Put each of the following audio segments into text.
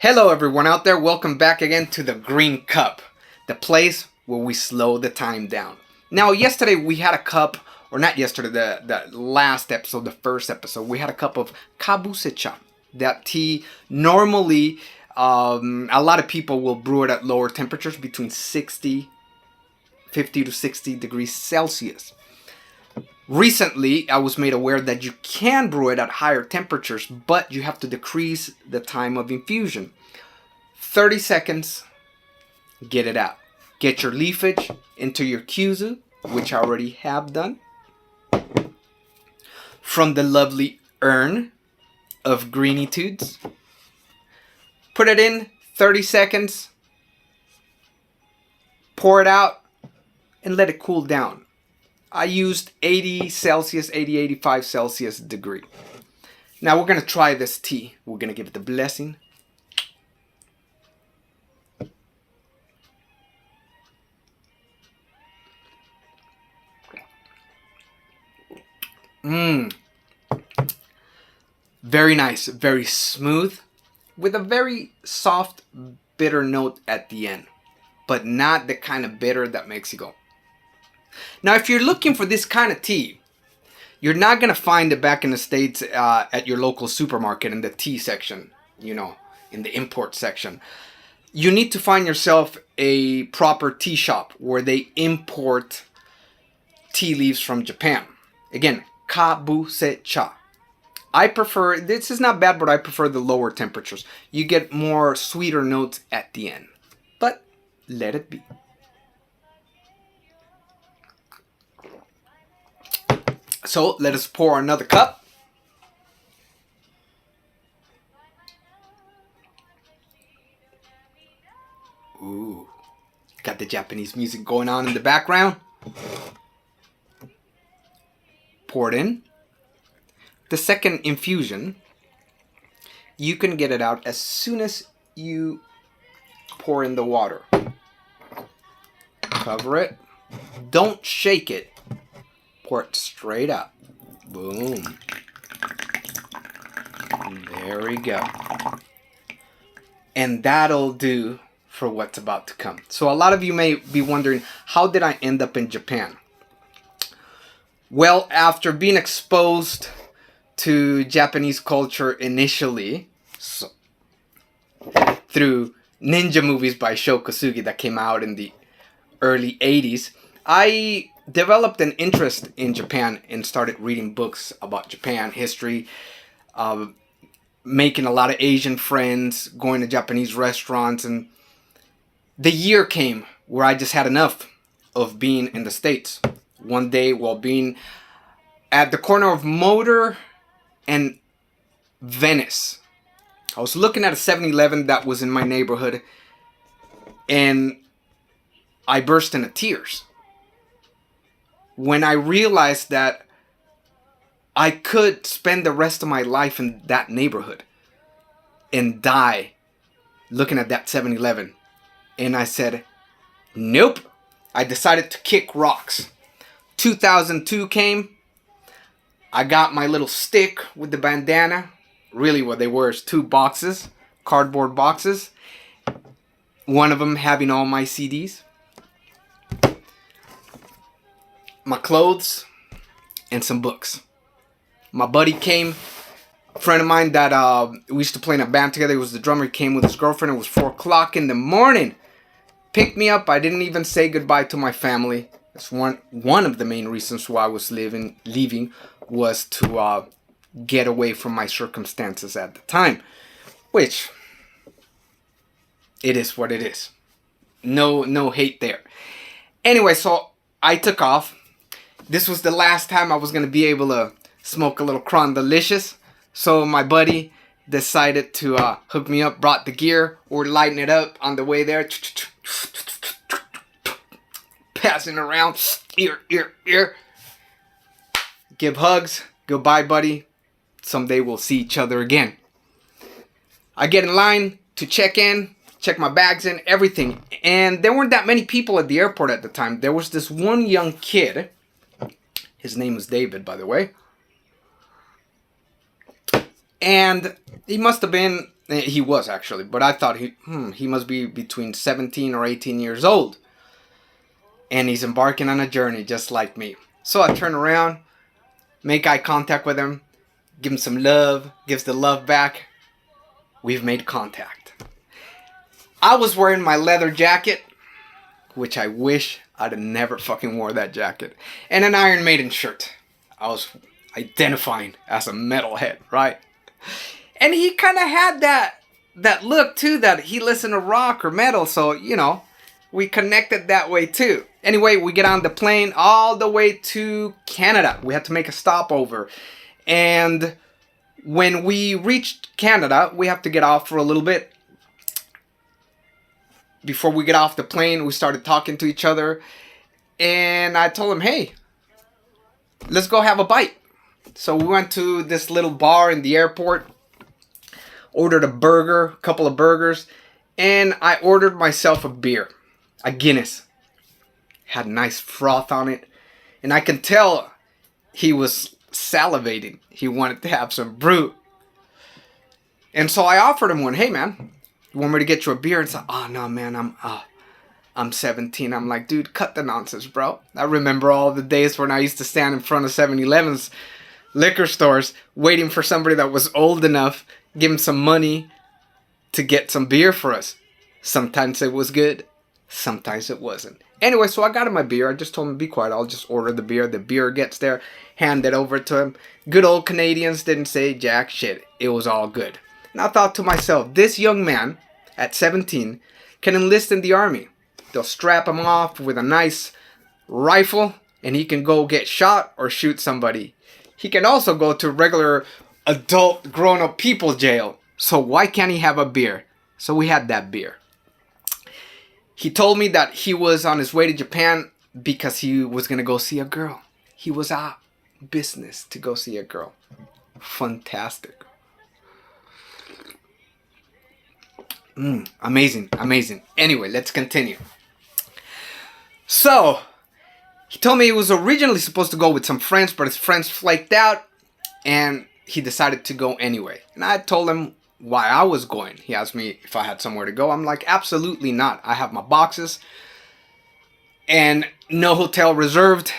Hello everyone out there, welcome back again to the Green Cup, the place where we slow the time down. Now yesterday we had a cup, or not yesterday, the last episode, the first episode, we had a cup of Kabusecha. That tea, normally a lot of people will brew it at lower temperatures between 50 to 60 degrees Celsius. Recently, I was made aware that you can brew it at higher temperatures, but you have to decrease the time of infusion. 30 seconds, get it out. Get your leafage into your kuzu, which I already have done. From the lovely urn of greenitudes. Put it in, 30 seconds. Pour it out, and let it cool down. I used 80 Celsius, 85 Celsius degree. Now we're going to try this tea. We're going to give it the blessing. Very nice, very smooth, with a very soft, bitter note at the end. But not the kind of bitter that makes you go. Now, if you're looking for this kind of tea, you're not going to find it back in the States at your local supermarket in the tea section, in the import section. You need to find yourself a proper tea shop where they import tea leaves from Japan. Again, Kabusecha. I prefer, this is not bad, but I prefer the lower temperatures. You get more sweeter notes at the end. But let it be. So let us pour another cup. Ooh, got the Japanese music going on in the background. Pour it in. The second infusion, you can get it out as soon as you pour in the water. Cover it. Don't shake it. Pour it straight up. Boom. There we go. And that'll do for what's about to come. So a lot of you may be wondering, how did I end up in Japan? Well, after being exposed to Japanese culture initially, through ninja movies by Sho Kosugi that came out in the early 80s, I developed an interest in Japan and started reading books about Japan history, making a lot of Asian friends, going to Japanese restaurants, and the year came where I just had enough of being in the States. One day, while being at the corner of Motor and Venice, I was looking at a 7-Eleven that was in my neighborhood, and I burst into tears when I realized that I could spend the rest of my life in that neighborhood and die looking at that 7-Eleven. And I said, nope. I decided to kick rocks. 2002 came. I got my little stick with the bandana. Really what they were is 2 boxes, cardboard boxes. One of them having all my CDs, my clothes, and some books. My buddy came, a friend of mine that we used to play in a band together. He was the drummer. He came with his girlfriend. It was 4 o'clock in the morning. Picked me up. I didn't even say goodbye to my family. That's one of the main reasons why I was leaving was to get away from my circumstances at the time. Which, it is what it is. No hate there. Anyway, so I took off. This was the last time I was going to be able to smoke a little Cron Delicious. So my buddy decided to hook me up, brought the gear. We're lighting it up on the way there. Passing around. Ear. Give hugs. Goodbye, buddy. Someday we'll see each other again. I get in line to check in. Check my bags in. Everything. And there weren't that many people at the airport at the time. There was this one young kid. His name was David, by the way. And he must have been He was actually, but I thought he must be between 17 or 18 years old. And he's embarking on a journey just like me. So I turn around, make eye contact with him, give him some love, gives the love back. We've made contact. I was wearing my leather jacket, which I wish I'd have never fucking wore that jacket, and an Iron Maiden shirt. I was identifying as a metalhead, right? And he kind of had that look too, that he listened to rock or metal, so, you know, we connected that way too. Anyway, we get on the plane all the way to Canada. We had to make a stopover. And when we reached Canada, we have to get off for a little bit. Before we get off the plane, we started talking to each other. And I told him, hey, let's go have a bite. So we went to this little bar in the airport. Ordered a burger, a couple of burgers. And I ordered myself a beer. A Guinness. Had nice froth on it. And I can tell he was salivating. He wanted to have some brew. And so I offered him one. Hey, man, you want me to get you a beer? And said, oh, no, man, I'm 17. I'm like, dude, cut the nonsense, bro. I remember all the days when I used to stand in front of 7-Eleven's liquor stores waiting for somebody that was old enough, give him some money to get some beer for us. Sometimes it was good. Sometimes it wasn't. Anyway, so I got him my beer. I just told him, be quiet. I'll just order the beer. The beer gets there. Hand it over to him. Good old Canadians didn't say jack shit. It was all good. And I thought to myself, this young man at 17 can enlist in the army. They'll strap him off with a nice rifle and he can go get shot or shoot somebody. He can also go to regular adult grown-up people jail. So why can't he have a beer? So we had that beer. He told me that he was on his way to Japan because he was going to go see a girl. He was out business to go see a girl. Fantastic. Amazing, amazing. Anyway, let's continue. So, he told me he was originally supposed to go with some friends, but his friends flaked out and he decided to go anyway. And I told him why I was going. He asked me if I had somewhere to go. I'm like, absolutely not. I have my boxes and no hotel reserved.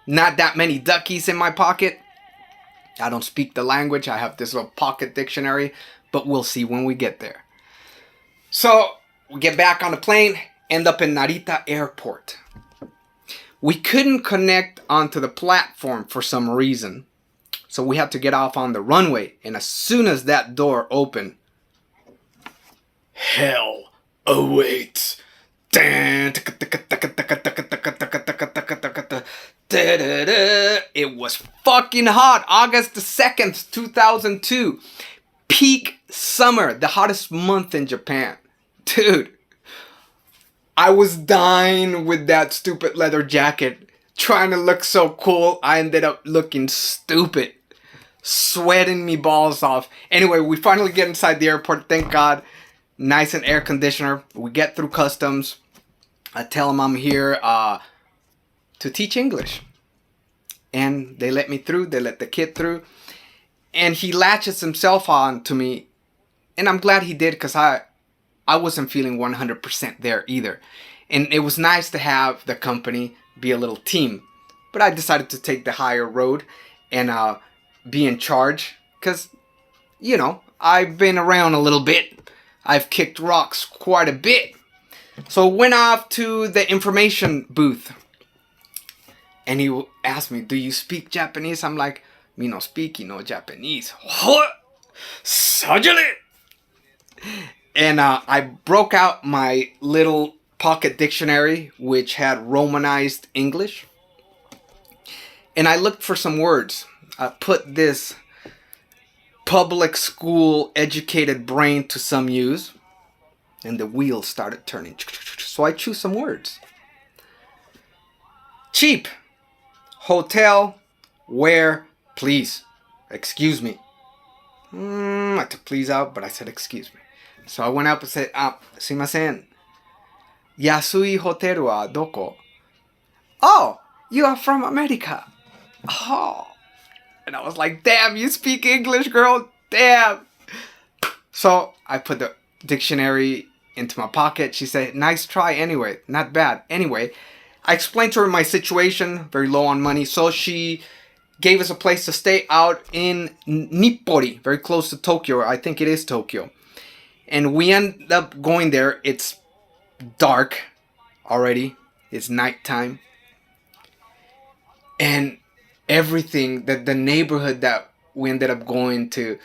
Not that many duckies in my pocket. I don't speak the language. I have this little pocket dictionary, but we'll see when we get there. So we get back on the plane, end up in Narita Airport. We couldn't connect onto the platform for some reason. So we had to get off on the runway. And as soon as that door opened, hell awaits. It was fucking hot. August the 2nd, 2002. Peak summer. The hottest month in Japan. Dude. I was dying with that stupid leather jacket. Trying to look so cool. I ended up looking stupid. Sweating me balls off. Anyway, we finally get inside the airport. Thank God. Nice and air conditioner. We get through customs. I tell them I'm here to teach English. And they let me through. They let the kid through. And he latches himself on to me. And I'm glad he did because I wasn't feeling 100% there either. And it was nice to have the company, be a little team. But I decided to take the higher road and be in charge. Because, you know, I've been around a little bit. I've kicked rocks quite a bit. So went off to the information booth. And he asked me, do you speak Japanese? I'm like, me no speak no Japanese. What? Sajale! And I broke out my little pocket dictionary, which had Romanized English. And I looked for some words. I put this public school educated brain to some use. And the wheels started turning. So I choose some words. Cheap. Hotel. Where. Please. Excuse me. I took please out, but I said excuse me. So I went up and said, sumimasen. Yasui hoteru wa doko? Oh, you are from America. Oh. And I was like, damn, you speak English, girl. Damn. So I put the dictionary into my pocket. She said, nice try anyway. Not bad. Anyway, I explained to her my situation, very low on money. So she gave us a place to stay out in Nippori, very close to Tokyo. I think it is Tokyo. And we end up going there. It's dark already. It's nighttime. And everything that the neighborhood that we ended up going to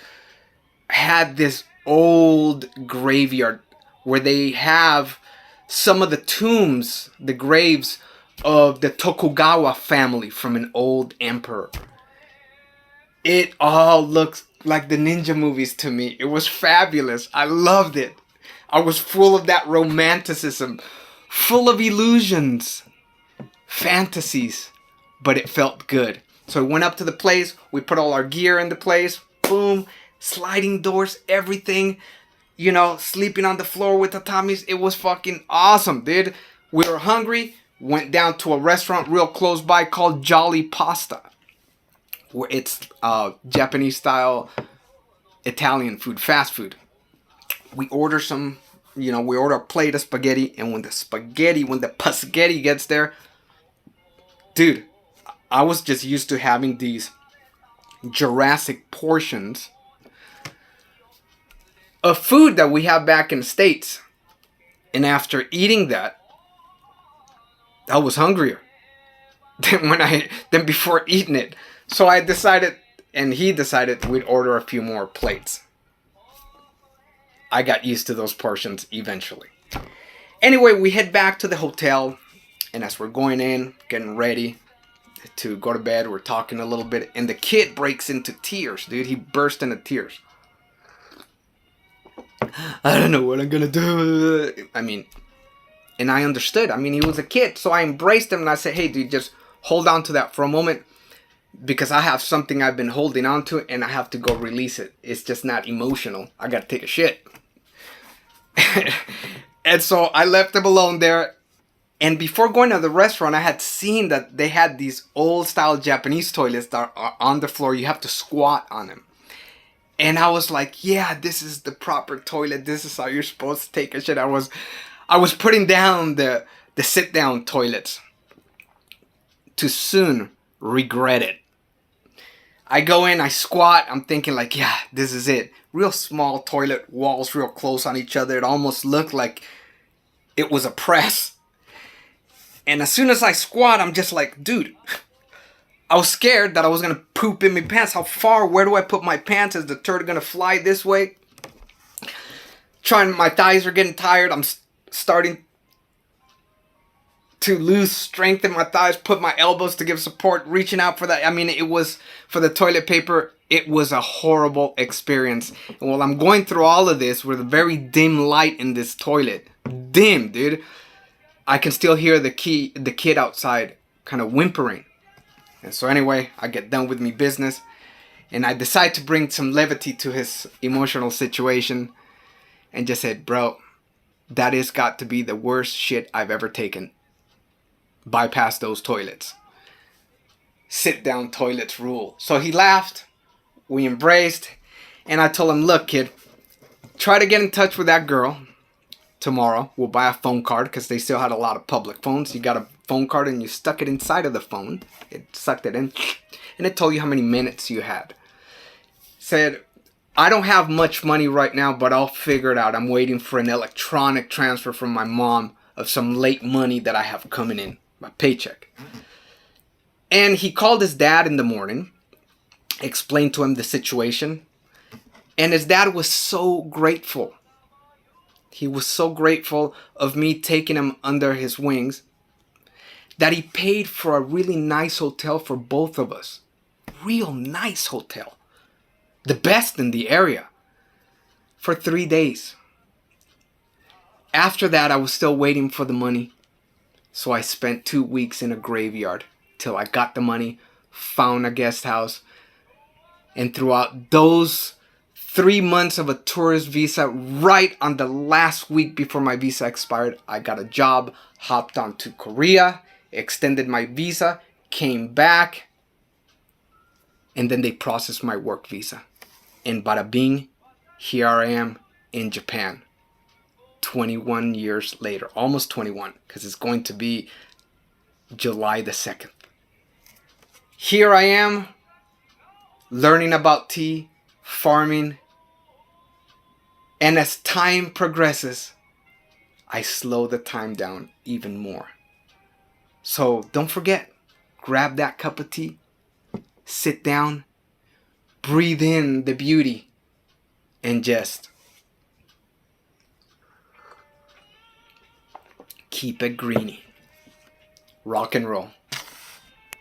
had this old graveyard where they have some of the tombs, the graves of the Tokugawa family from an old emperor. It all looks like the ninja movies to me. It was fabulous. I loved it. I was full of that romanticism, full of illusions, fantasies, but it felt good. So we went up to the place, we put all our gear in the place, boom, sliding doors, everything, you know, sleeping on the floor with tatamis. It was fucking awesome, dude. We were hungry, went down to a restaurant real close by called Jolly Pasta, where it's Japanese style Italian food, fast food. We order some, you know, we order a plate of spaghetti, and when the spaghetti gets there, dude, I was just used to having these Jurassic portions of food that we have back in the States. And after eating that, I was hungrier than before eating it. So I decided, and he decided, we'd order a few more plates. I got used to those portions eventually. Anyway, we head back to the hotel, and as we're going in, getting ready to go to bed, we're talking a little bit, and the kid breaks into tears, dude. He burst into tears. I don't know what I'm gonna do. I mean, and I understood. I mean, he was a kid, so I embraced him and I said, hey, dude, just hold on to that for a moment, because I have something I've been holding on to and I have to go release it. It's just not emotional. I gotta take a shit. And so I left him alone there. And before going to the restaurant, I had seen that they had these old style Japanese toilets that are on the floor. You have to squat on them. And I was like, yeah, this is the proper toilet. This is how you're supposed to take a shit. I was putting down the sit down toilets to soon regret it. I go in, I squat. I'm thinking like, yeah, this is it. Real small toilet, walls real close on each other. It almost looked like it was a press. And as soon as I squat, I'm just like, dude, I was scared that I was going to poop in my pants. How far? Where do I put my pants? Is the turd going to fly this way? My thighs are getting tired. I'm starting to lose strength in my thighs. Put my elbows to give support. Reaching out for that. I mean, it was, for the toilet paper, it was a horrible experience. And while I'm going through all of this with a very dim light in this toilet. Dim, dude. I can still hear the kid outside kind of whimpering. And so anyway, I get done with me business. And I decide to bring some levity to his emotional situation. And just said, bro, that has got to be the worst shit I've ever taken. Bypass those toilets. Sit down toilets rule. So he laughed. We embraced. And I told him, look, kid, try to get in touch with that girl. Tomorrow, we'll buy a phone card because they still had a lot of public phones. You got a phone card and you stuck it inside of the phone. It sucked it in. And it told you how many minutes you had. Said, I don't have much money right now, but I'll figure it out. I'm waiting for an electronic transfer from my mom of some late money that I have coming in. My paycheck. And he called his dad in the morning. Explained to him the situation. And his dad was so grateful. He was so grateful of me taking him under his wings that he paid for a really nice hotel for both of us. Real nice hotel. The best in the area. For 3 days. After that, I was still waiting for the money. So I spent 2 weeks in a graveyard till I got the money, found a guest house. And throughout those 3 months of a tourist visa, right on the last week before my visa expired, I got a job, hopped on to Korea, extended my visa, came back, and then they processed my work visa. And bada bing, here I am in Japan, 21 years later, almost 21, because it's going to be July the 2nd. Here I am learning about tea, farming, and as time progresses, I slow the time down even more. So don't forget, grab that cup of tea, sit down, breathe in the beauty, and just keep it greeny. Rock and roll.